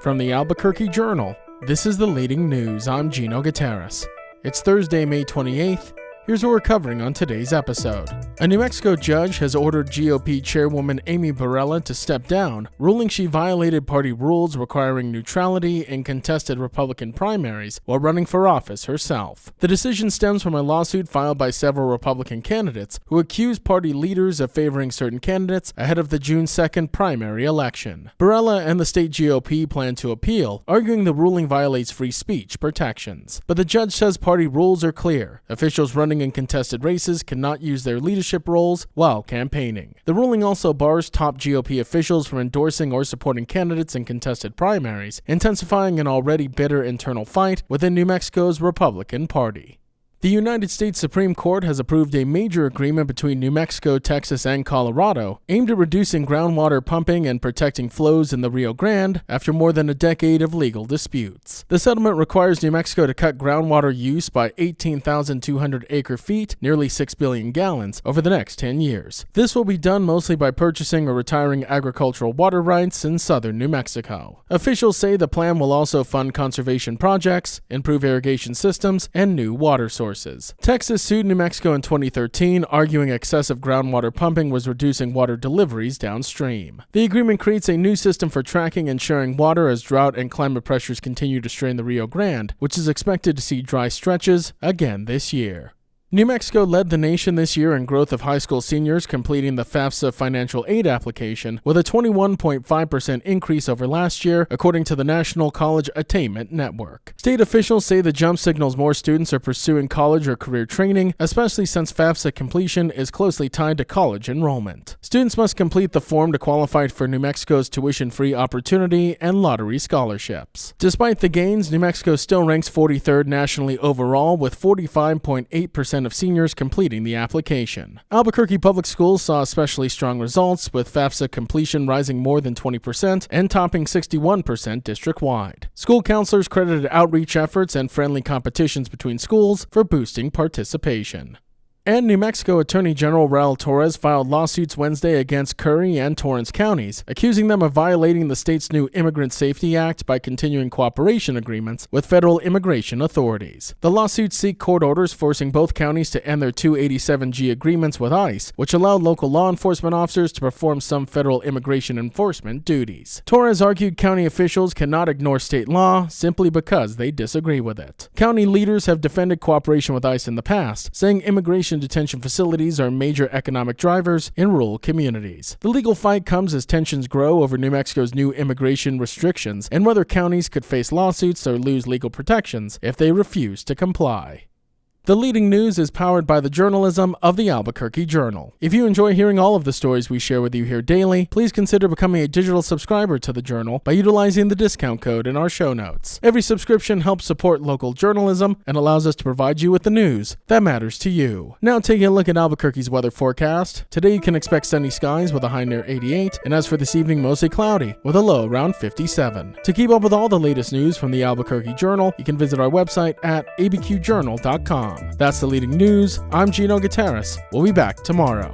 From the Albuquerque Journal, this is the leading news. I'm Gino Gutierrez. It's Thursday, May 28th. Here's what we're covering on today's episode. A New Mexico judge has ordered GOP Chairwoman Amy Barela to step down, ruling she violated party rules requiring neutrality in contested Republican primaries while running for office herself. The decision stems from a lawsuit filed by several Republican candidates who accused party leaders of favoring certain candidates ahead of the June 2nd primary election. Barela and the state GOP plan to appeal, arguing the ruling violates free speech protections. But the judge says party rules are clear. Officials running in contested races cannot use their leadership roles while campaigning. The ruling also bars top GOP officials from endorsing or supporting candidates in contested primaries, intensifying an already bitter internal fight within New Mexico's Republican Party. The United States Supreme Court has approved a major agreement between New Mexico, Texas, and Colorado aimed at reducing groundwater pumping and protecting flows in the Rio Grande after more than a decade of legal disputes. The settlement requires New Mexico to cut groundwater use by 18,200 acre-feet, nearly 6 billion gallons, over the next 10 years. This will be done mostly by purchasing or retiring agricultural water rights in southern New Mexico. Officials say the plan will also fund conservation projects, improve irrigation systems, and new water sources. Texas sued New Mexico in 2013, arguing excessive groundwater pumping was reducing water deliveries downstream. The agreement creates a new system for tracking and sharing water as drought and climate pressures continue to strain the Rio Grande, which is expected to see dry stretches again this year. New Mexico led the nation this year in growth of high school seniors completing the FAFSA financial aid application, with a 21.5% increase over last year, according to the National College Attainment Network. State officials say the jump signals more students are pursuing college or career training, especially since FAFSA completion is closely tied to college enrollment. Students must complete the form to qualify for New Mexico's tuition-free opportunity and lottery scholarships. Despite the gains, New Mexico still ranks 43rd nationally overall, with 45.8% of seniors completing the application. Albuquerque Public Schools saw especially strong results, with FAFSA completion rising more than 20% and topping 61% district-wide. School counselors credited outreach efforts and friendly competitions between schools for boosting participation. And New Mexico Attorney General Raul Torres filed lawsuits Wednesday against Curry and Torrance counties, accusing them of violating the state's new Immigrant Safety Act by continuing cooperation agreements with federal immigration authorities. The lawsuits seek court orders forcing both counties to end their 287G agreements with ICE, which allowed local law enforcement officers to perform some federal immigration enforcement duties. Torres argued county officials cannot ignore state law simply because they disagree with it. County leaders have defended cooperation with ICE in the past, saying immigration detention facilities are major economic drivers in rural communities. The legal fight comes as tensions grow over New Mexico's new immigration restrictions and whether counties could face lawsuits or lose legal protections if they refuse to comply. The leading news is powered by the journalism of the Albuquerque Journal. If you enjoy hearing all of the stories we share with you here daily, please consider becoming a digital subscriber to the Journal by utilizing the discount code in our show notes. Every subscription helps support local journalism and allows us to provide you with the news that matters to you. Now taking a look at Albuquerque's weather forecast. Today you can expect sunny skies with a high near 88, and as for this evening, mostly cloudy with a low around 57. To keep up with all the latest news from the Albuquerque Journal, you can visit our website at abqjournal.com. That's the leading news. I'm Gino Gutierrez. We'll be back tomorrow.